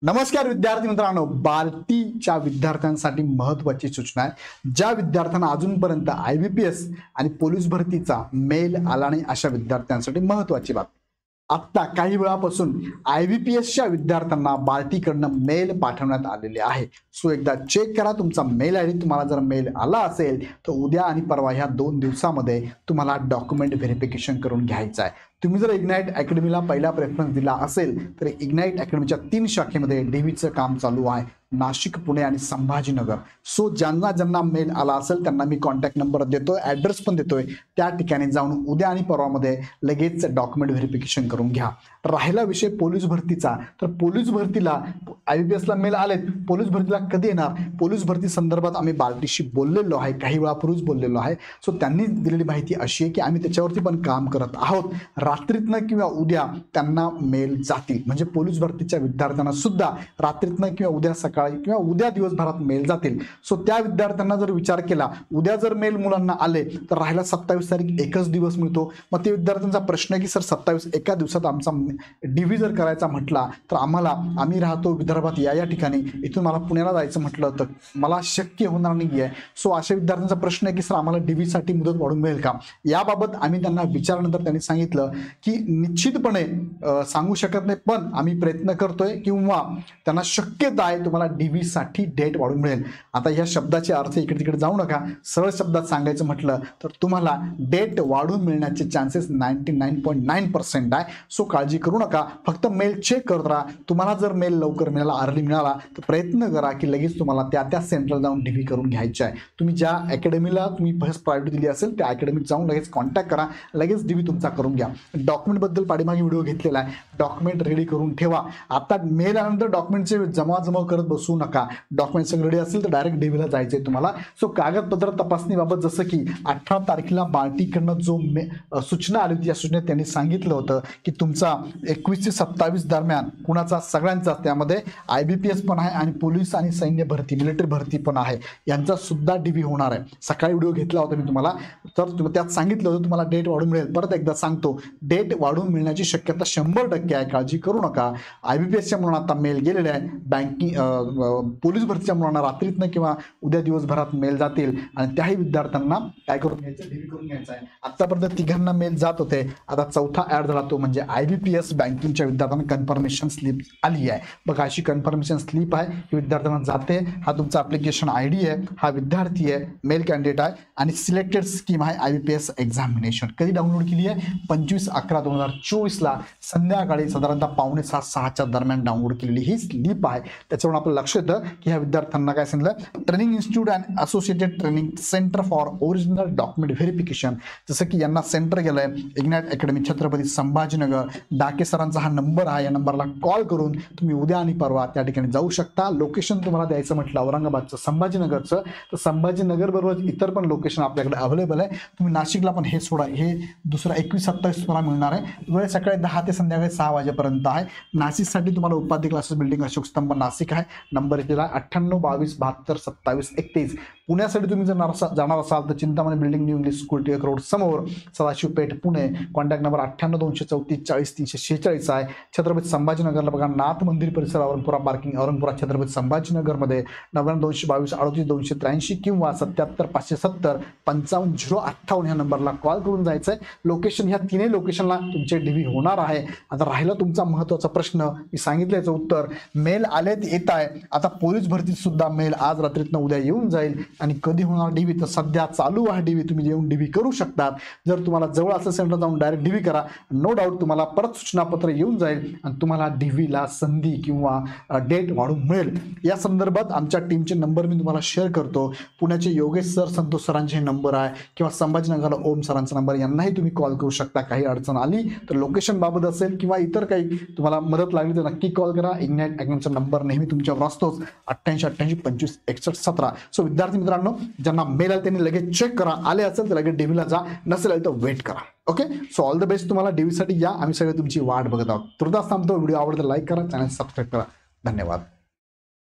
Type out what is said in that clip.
नमस्कार विद्यार्थी मित्रांनो, बार्टीच्या विद्यार्थ्यांसाठी महत्त्वाची सूचना आहे. ज्या विद्यार्थ्यांना अजूनपर्यंत IBPS आणि पोलीस भरतीचा मेल आला नाही अशा विद्यार्थ्यांसाठी महत्त्वाची बात. आता काही वेळापासून IBPSच्या विद्यार्थ्यांना बार्टीकडनं मेल पाठवण्यात आलेले आहे. सो एकदा चेक करा तुमचा मेल ID. तुम्हाला जर मेल आला असेल तर उद्या आणि परवा ह्या 2 दिवसामध्ये तुम्हाला डॉक्युमेंट व्हेरिफिकेशन करून घ्यायचं आहे. तुम्ही जर इग्नाइट अकॅडमीला पहिला प्रेफरन्स दिला असेल तर इग्नाइट अकॅडमीच्या 3 शाखेमध्ये DVचं काम चालू आहे, नाशिक, पुणे आणि संभाजीनगर. सो ज्यांना ज्यांना मेल आला असेल त्यांना मी कॉन्टॅक्ट नंबर देतोय, ॲड्रेस पण देतोय. त्या ठिकाणी जाऊन उद्या आणि परवामध्ये लगेच डॉक्युमेंट व्हेरिफिकेशन करून घ्या. राहिला विषय पोलीस भरतीचा, तर पोलीस भरतीला IBPSला मेल आलेत. पोलीस भरतीला कधी येणार, पोलीस भरती संदर्भात आम्ही बार्टीशी बोललेलो आहे, काही वेळापूर्वीच बोललेलो आहे. सो त्यांनी दिलेली माहिती अशी आहे की आम्ही त्याच्यावरती पण काम करत आहोत. रात्रीतनं किंवा उद्या त्यांना मेल जातील. म्हणजे पोलीस भरतीच्या विद्यार्थ्यांना सुद्धा रात्रीतनं किंवा उद्या सकाळी किंवा उद्या दिवसभरात मेल जातील. सो त्या विद्यार्थ्यांना जर विचार केला उद्या जर मेल मुलांना आले तर राहिला 27 तारीख एकच दिवस मिळतो. मग ते विद्यार्थ्यांचा प्रश्न आहे की सर 27 एका दिवसात आमचा DV जर करायचा म्हटला तर आम्ही राहतो विदर्भात या ठिकाणी, इथून मला पुण्याला जायचं म्हटलं तर मला शक्य होणार नाही आहे. सो अशा विद्यार्थ्यांचा प्रश्न आहे की सर आम्हाला DV साठी मुदत वाढून मिळेल का. याबाबत आम्ही त्यांना विचारल्यानंतर त्यांनी सांगितलं की निश्चितपणे सांगू शकत नाही, पण आम्ही प्रयत्न करतोय किंवा त्यांना शक्यता आहे तुम्हाला DV साठी डेट वाढून मिळेल. आता या शब्दाचे अर्थ इकडे तिकडे जाऊ नका. सरळ शब्दात सांगायचं म्हटलं तर तुम्हाला डेट वाढून मिळण्याचे चान्सेस 99.9% आहे. सो काळजी करू नका, फक्त मेल चेक करत राहा. तुम्हाला जर मेल लवकर मिळाला, अर्ली मिळाला तर प्रयत्न करा की लगेच तुम्हाला त्या सेंटरला जाऊन DV करून घ्यायचे आहे. तुम्ही ज्या अकॅडमीला तुम्ही फर्स्ट प्रायोरिटी दिली असेल त्या अकॅडमीत जाऊन लगेच कॉन्टॅक्ट करा, लगेच DV तुमचा करून घ्या. डॉक्युमेंटबद्दल पाठीमागे व्हिडिओ घेतलेला आहे, डॉक्युमेंट रेडी करून ठेवा. आता मेल आल्यानंतर डॉक्युमेंटचे जमा करत बसू नका. डॉक्युमेंट सगळे रेडी असेल तर डायरेक्ट DVला जायचंय तुम्हाला. सो कागदपत्र तपासणीबाबत जसं की 18 तारखेला बार्टीकडनं जो सूचना आली होती, या सूचनेत त्यांनी सांगितलं होतं की तुमचा 21 ते 27 दरम्यान कुणाचा सगळ्यांचा, त्यामध्ये IBPS पण आहे आणि पोलीस आणि सैन्य भरती, मिलिटरी भरती पण आहे, यांचा सुद्धा DV होणार आहे. सकाळी व्हिडिओ घेतला होता मी तुम्हाला, तर त्यात सांगितलं होतं तुम्हाला डेट वाढून मिळेल. परत एकदा सांगतो, डेट वाढून मिळण्याची शक्यता 100% आहे, काळजी करू नका. IBPSच्या मुलांना आता मेल गेलेले आहे, पोलीस भरतीच्या मुलांना रात्रीतनं किंवा उद्या दिवसभरात मेल जातील आणि त्याही विद्यार्थ्यांना काय करून घ्यायचं, DV करून घ्यायचं आहे. आतापर्यंत 3घांना मेल जात होते, आता 4था ऍड झाला तो म्हणजे IBPS बँकिंगच्या विद्यार्थ्यांना कन्फर्मेशन स्लिप आली आहे. बघा अशी कन्फर्मेशन स्लिप आहे, ही विद्यार्थ्यांना जाते. हा तुमचा ऍप्लिकेशन ID आहे, हा विद्यार्थी आहे, मेल कॅन्डिडेट आहे आणि सिलेक्टेड स्कीम आहे IBPS एक्झामिनेशन. कधी डाउनलोड केली आहे, 25/11/2024ला संध्याकाळी साधारणतः 5:45-6च्या दरम्यान डाउनलोड केलेली ही स्लिप आहे. त्याच्यावरून आपलं लक्ष येतं की ह्या विद्यार्थ्यांना काय सांगितलं, training institute and associated training centre for original document verification. जसं की यांना सेंटर गेलंय इग्नाइट अकॅडमी, छत्रपती संभाजीनगर. डाके सरांचा हा नंबर आहे, या नंबरला कॉल करून तुम्ही उद्या आणि परवा त्या ठिकाणी जाऊ शकता. लोकेशन तुम्हाला द्यायचं म्हटलं औरंगाबादचं, संभाजीनगरचं, तर संभाजीनगर बरोबर इतर पण लोकेशन आपल्याकडे अवेलेबल आहे. तुम्ही नाशिकला पण हे सोडा, हे दुसरा 21-27 तुम्हाला मिळणार आहे. वेळ सकाळी 10 ते संध्याकाळी 6 वाजेपर्यंत आहे. नाशिकसाठी तुम्हाला उपाधी क्लासेस बिल्डिंग अशोक स्तंभ नाशिक आहे. नंबर दिला 98-22-72-27-31. पुण्यासाठी तुम्ही जर जाणार असाल तर Chintamani building, new English school, Tilak road समोर, सदाशिव पेठ, पुणे. कॉन्टॅक्ट नंबर 98-234-40-346 आहे. छत्रपती संभाजीनगरला बघा नाथ मंदिर परिसर, औरंगपुरा पार्किंग, औरंगपुरा छत्रपती संभाजीनगरमध्ये 99-222-38-283 किंवा 77-570-55-058 ह्या नंबरला कॉल करून जायचं आहे. लोकेशन, ह्या 3ही लोकेशनला तुमचे DV होणार आहे. आता राहिला तुमचा महत्त्वाचा प्रश्न, मी सांगितलं याचं उत्तर. मेल आलेत, येत आहे. आता पोलीस भरतीत सुद्धा मेल आज रात्रीतनं उद्या येऊन जाईल. आणि कधी होणार DV, तर सध्या चालू आहे DV, तुम्ही येऊन DV करू शकतात. जर तुम्हाला जवळ असं सेंटर जाऊन डायरेक्ट DV करा, नो डाऊट तुम्हाला परत सूचनापत्र येऊन जाईल आणि तुम्हाला DVला संधी किंवा डेट वाढून मिळेल. या संदर्भात आमच्या टीमचे नंबर मी तुम्हाला शेअर करतो. पुण्याचे योगेश सर, संतोष सरांचे नंबर आहे किंवा संभाजीनगरला ओम सरांचा नंबर, यांनाही तुम्ही कॉल करू शकता. काही अडचण आली तर लोकेशन बाबत असेल किंवा इतर काही तुम्हाला मदत लागली तर नक्की कॉल करा. इग्नाइट अकॅडमीचा नंबर नेहमी तुमच्यावर असतोच, 88-88-25-61-17. सो विद्यार्थी मित्रांनो, ज्यांना मेल आले त्यांनी लगेच चेक करा, आले असेल तर लगेच DVला जा, नसेल आले तर वेट करा. Okay, so all the best तुम्हाला. DV साठी या, आम्ही सगळे तुमची वाट बघत आहोत. तुर्तास थांबतो. व्हिडिओ आवडला लाईक करा, चॅनल सबस्क्राईब करा. धन्यवाद.